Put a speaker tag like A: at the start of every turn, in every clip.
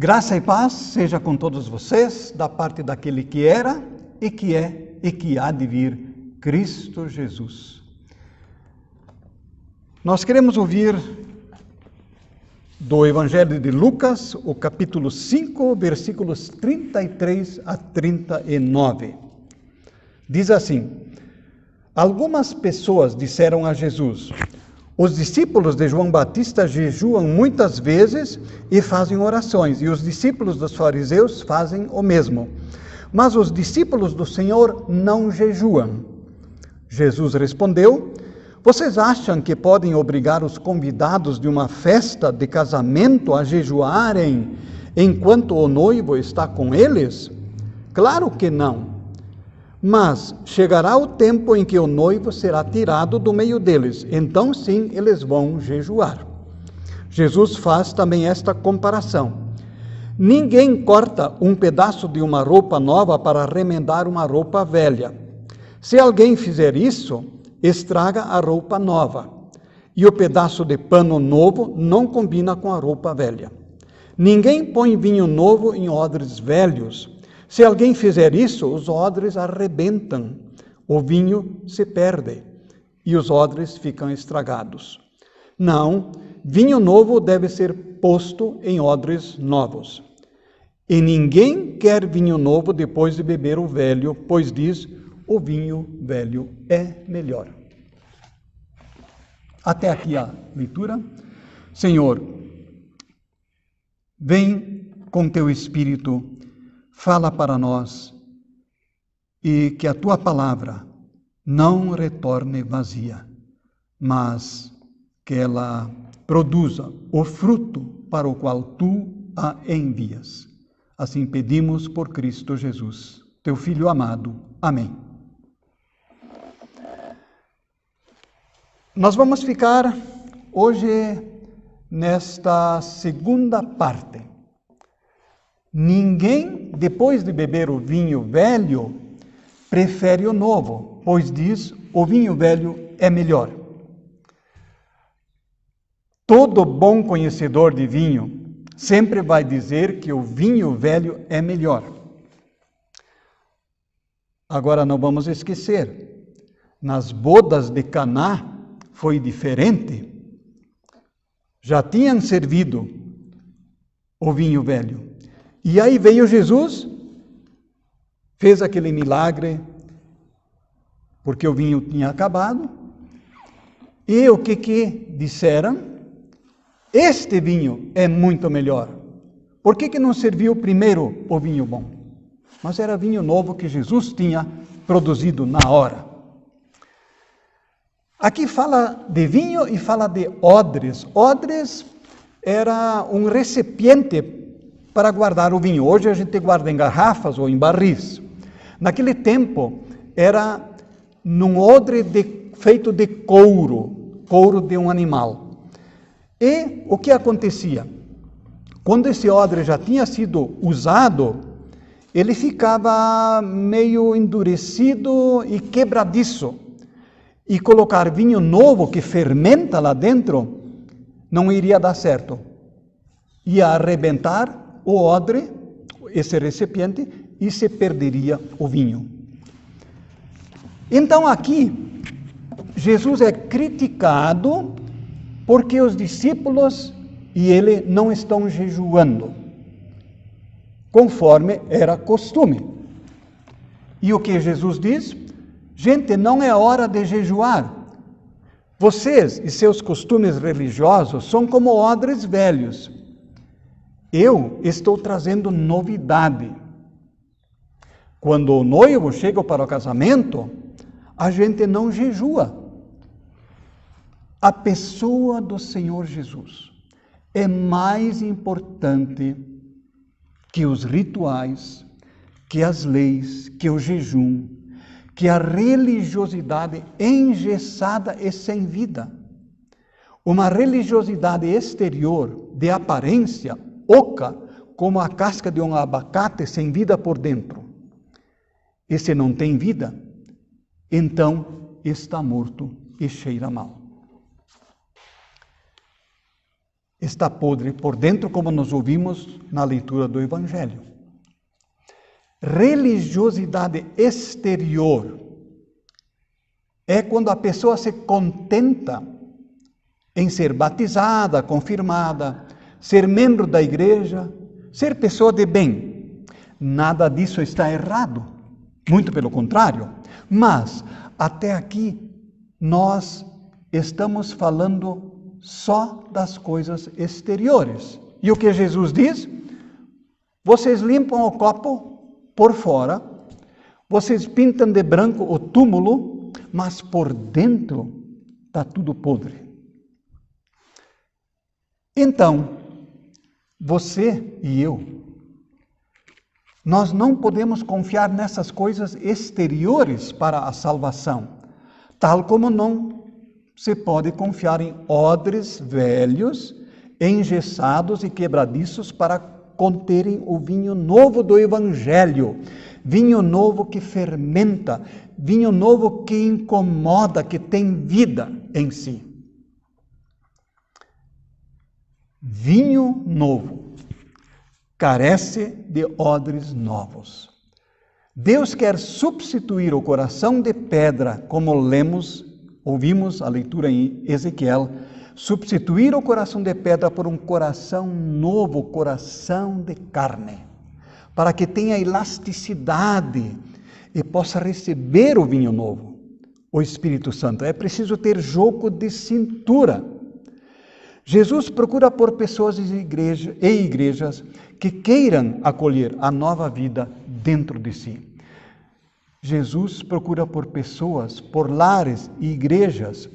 A: Graça e paz seja com todos vocês, da parte daquele que era e que é e que há de vir, Cristo Jesus. Nós queremos ouvir do Evangelho de Lucas, o capítulo 5, versículos 33 a 39. Diz assim: algumas pessoas disseram a Jesus: os discípulos de João Batista jejuam muitas vezes e fazem orações, e os discípulos dos fariseus fazem o mesmo. Mas os discípulos do Senhor não jejuam. Jesus respondeu: vocês acham que podem obrigar os convidados de uma festa de casamento a jejuarem enquanto o noivo está com eles? Claro que não. Mas chegará o tempo em que o noivo será tirado do meio deles. Então sim, eles vão jejuar. Jesus faz também esta comparação. Ninguém corta um pedaço de uma roupa nova para remendar uma roupa velha. Se alguém fizer isso, estraga a roupa nova. E o pedaço de pano novo não combina com a roupa velha. Ninguém põe vinho novo em odres velhos. Se alguém fizer isso, os odres arrebentam, o vinho se perde e os odres ficam estragados. Não, vinho novo deve ser posto em odres novos. E ninguém quer vinho novo depois de beber o velho, pois diz: o vinho velho é melhor. Até aqui a leitura. Senhor, vem com teu Espírito, fala para nós, e que a tua palavra não retorne vazia, mas que ela produza o fruto para o qual tu a envias. Assim pedimos por Cristo Jesus, teu Filho amado. Amém. Nós vamos ficar hoje nesta segunda parte. Ninguém, depois de beber o vinho velho, prefere o novo, pois diz: o vinho velho é melhor. Todo bom conhecedor de vinho sempre vai dizer que o vinho velho é melhor. Agora não vamos esquecer, nas bodas de Caná foi diferente. Já tinham servido o vinho velho. E aí veio Jesus, fez aquele milagre, porque o vinho tinha acabado. E o que disseram? Este vinho é muito melhor. Por que não serviu primeiro o vinho bom? Mas era vinho novo que Jesus tinha produzido na hora. Aqui fala de vinho e fala de odres. Odres era um recipiente para guardar o vinho. Hoje a gente guarda em garrafas ou em barris. Naquele tempo era num odre feito de couro de um animal. E o que acontecia? Quando esse odre já tinha sido usado, ele ficava meio endurecido e quebradiço. E colocar vinho novo que fermenta lá dentro não iria dar certo. Ia arrebentar o odre, esse recipiente, e se perderia o vinho. Então aqui, Jesus é criticado porque os discípulos e ele não estão jejuando, conforme era costume. E o que Jesus diz? Gente, não é hora de jejuar. Vocês e seus costumes religiosos são como odres velhos. Eu estou trazendo novidade. Quando o noivo chega para o casamento, a gente não jejua. A pessoa do Senhor Jesus é mais importante que os rituais, que as leis, que o jejum, que a religiosidade engessada e sem vida. Uma religiosidade exterior, de aparência, oca, como a casca de um abacate sem vida por dentro. E se não tem vida, então está morto e cheira mal. está podre por dentro, como nós ouvimos na leitura do Evangelho. Religiosidade exterior é quando a pessoa se contenta em ser batizada, confirmada, ser membro da igreja, ser pessoa de bem. Nada disso está errado, muito pelo contrário. Mas, até aqui, nós estamos falando só das coisas exteriores. E o que Jesus diz? Vocês limpam o copo por fora, vocês pintam de branco o túmulo, mas por dentro está tudo podre. Então, você e eu, nós não podemos confiar nessas coisas exteriores para a salvação, tal como não se pode confiar em odres velhos, engessados e quebradiços para conterem o vinho novo do Evangelho, vinho novo que fermenta, vinho novo que incomoda, que tem vida em si. Vinho novo carece de odres novos. Deus quer substituir o coração de pedra, como ouvimos a leitura em Ezequiel, substituir o coração de pedra por um coração novo, coração de carne, para que tenha elasticidade e possa receber o vinho novo, o Espírito Santo. É preciso ter jogo de cintura. Jesus procura por pessoas e igrejas que queiram acolher a nova vida dentro de si. Jesus procura por pessoas, por lares e igrejas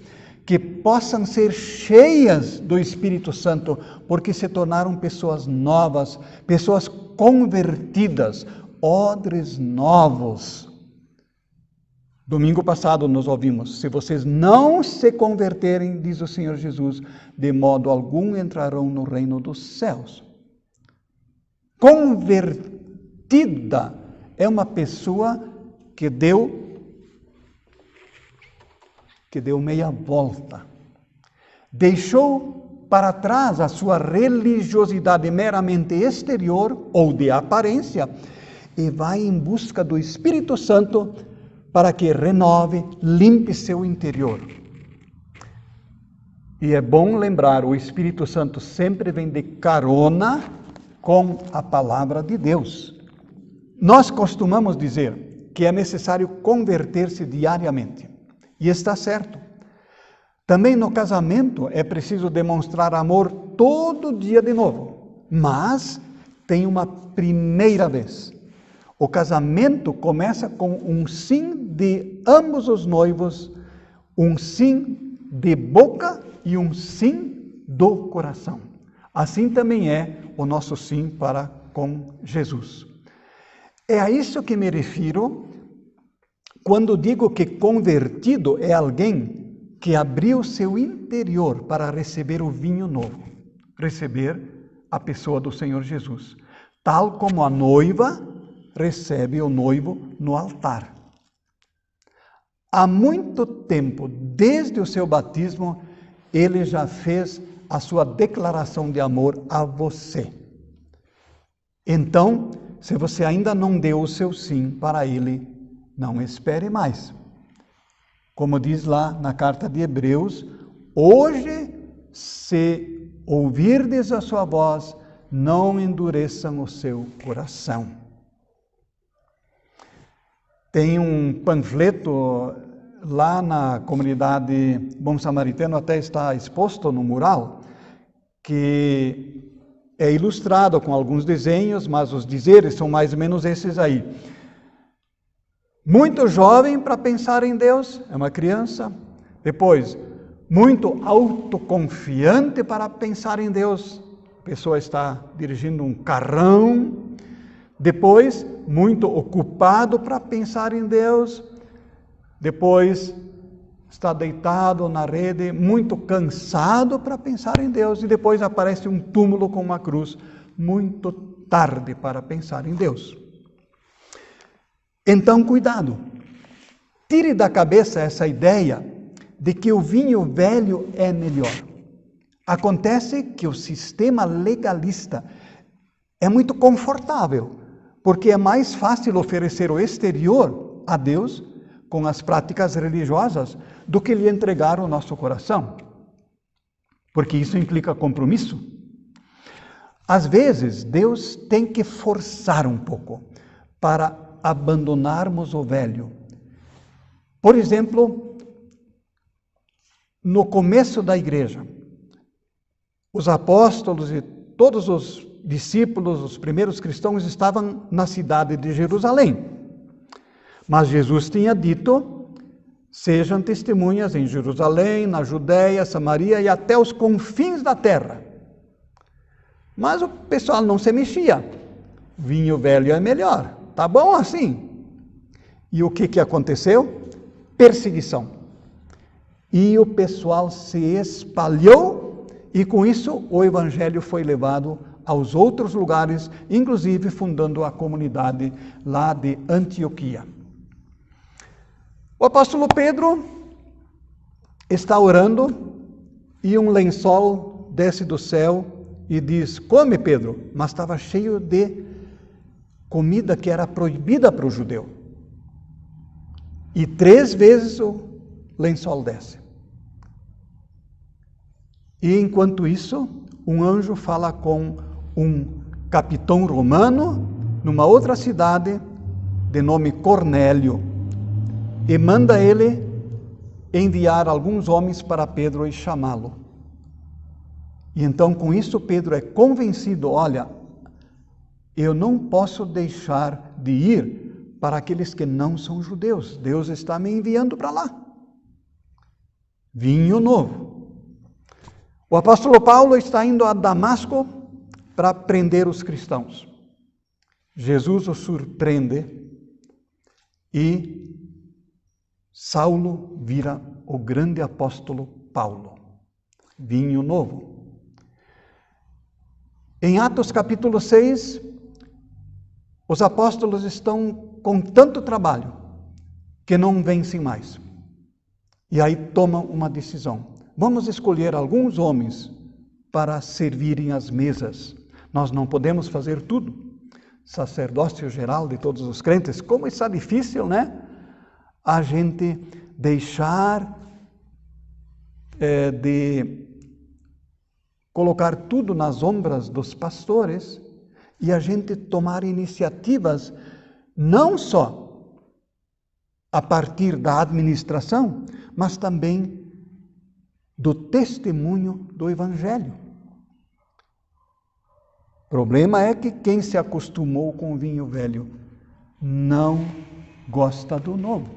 A: que possam ser cheias do Espírito Santo, porque se tornaram pessoas novas, pessoas convertidas, odres novos. Domingo passado nós ouvimos, se vocês não se converterem, diz o Senhor Jesus, de modo algum entrarão no reino dos céus. Convertida é uma pessoa que deu meia volta. Deixou para trás a sua religiosidade meramente exterior ou de aparência e vai em busca do Espírito Santo para que renove, limpe seu interior. E é bom lembrar, o Espírito Santo sempre vem de carona com a palavra de Deus. Nós costumamos dizer que é necessário converter-se diariamente. E está certo. Também no casamento é preciso demonstrar amor todo dia de novo. Mas tem uma primeira vez. O casamento começa com um sim de ambos os noivos, um sim de boca e um sim do coração. Assim também é o nosso sim para com Jesus. É a isso que me refiro quando digo que convertido é alguém que abriu seu interior para receber o vinho novo, receber a pessoa do Senhor Jesus, tal como a noiva recebe o noivo no altar. Há muito tempo, desde o seu batismo, ele já fez a sua declaração de amor a você. Então, se você ainda não deu o seu sim para ele, não espere mais. Como diz lá na carta de Hebreus, hoje, se ouvirdes a sua voz, não endureçam o seu coração. Tem um panfleto lá na comunidade Bom Samaritano, até está exposto no mural, que é ilustrado com alguns desenhos, mas os dizeres são mais ou menos esses aí. Muito jovem para pensar em Deus, é uma criança. Depois, muito autoconfiante para pensar em Deus, a pessoa está dirigindo um carrão. Depois, muito ocupado para pensar em Deus. Depois, está deitado na rede, muito cansado para pensar em Deus. E depois aparece um túmulo com uma cruz, muito tarde para pensar em Deus. Então, cuidado. Tire da cabeça essa ideia de que o vinho velho é melhor. Acontece que o sistema legalista é muito confortável, porque é mais fácil oferecer o exterior a Deus com as práticas religiosas do que lhe entregar o nosso coração, porque isso implica compromisso. Às vezes, Deus tem que forçar um pouco para abandonarmos o velho. Por exemplo, no começo da igreja, os apóstolos e todos os discípulos, os primeiros cristãos, estavam na cidade de Jerusalém. Mas Jesus tinha dito: sejam testemunhas em Jerusalém, na Judéia, Samaria e até os confins da terra. Mas o pessoal não se mexia. Vinho velho é melhor. Tá bom assim. E o que aconteceu? Perseguição. E o pessoal se espalhou e com isso o evangelho foi levado aos outros lugares, inclusive fundando a comunidade lá de Antioquia. O apóstolo Pedro está orando e um lençol desce do céu e diz: come, Pedro. Mas estava cheio de comida que era proibida para o judeu. E 3 vezes o lençol desce. E enquanto isso, um anjo fala com um capitão romano numa outra cidade de nome Cornélio e manda ele enviar alguns homens para Pedro e chamá-lo. E então com isso Pedro é convencido: olha, eu não posso deixar de ir para aqueles que não são judeus. Deus está me enviando para lá. Vinho novo. O apóstolo Paulo está indo a Damasco para prender os cristãos. Jesus o surpreende e Saulo vira o grande apóstolo Paulo. Vinho novo. Em Atos capítulo 6, os apóstolos estão com tanto trabalho que não vencem mais. E aí tomam uma decisão: vamos escolher alguns homens para servirem as mesas. Nós não podemos fazer tudo. Sacerdócio geral de todos os crentes, como está difícil, né? A gente deixar de colocar tudo nas ombras dos pastores e a gente tomar iniciativas não só a partir da administração, mas também do testemunho do Evangelho. O problema é que quem se acostumou com o vinho velho não gosta do novo.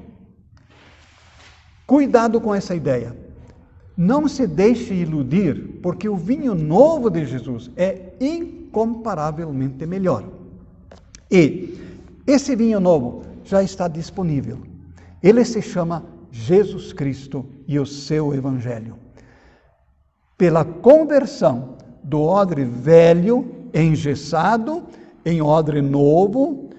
A: Cuidado com essa ideia. Não se deixe iludir, porque o vinho novo de Jesus é incomparavelmente melhor. E esse vinho novo já está disponível. Ele se chama Jesus Cristo e o seu Evangelho. Pela conversão do odre velho, engessado, em odre novo,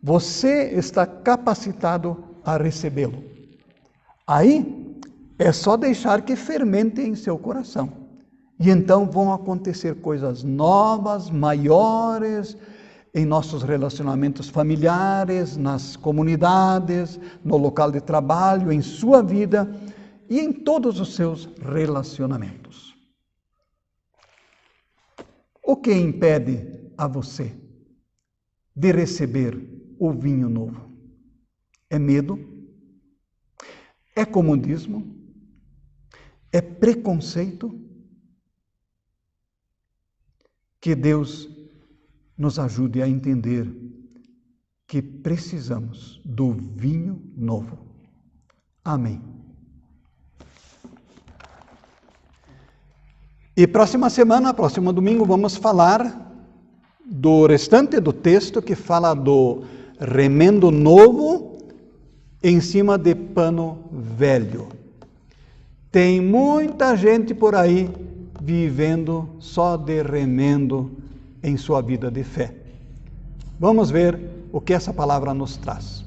A: você está capacitado a recebê-lo. Aí é só deixar que fermente em seu coração. E então vão acontecer coisas novas, maiores, em nossos relacionamentos familiares, nas comunidades, no local de trabalho, em sua vida e em todos os seus relacionamentos. O que impede a você de receber o vinho novo? É medo? É comodismo? É preconceito? Que Deus nos ajude a entender que precisamos do vinho novo. Amém. E próximo domingo, vamos falar do restante do texto que fala do remendo novo em cima de pano velho. Tem muita gente por aí vivendo só de remendo em sua vida de fé. Vamos ver o que essa palavra nos traz.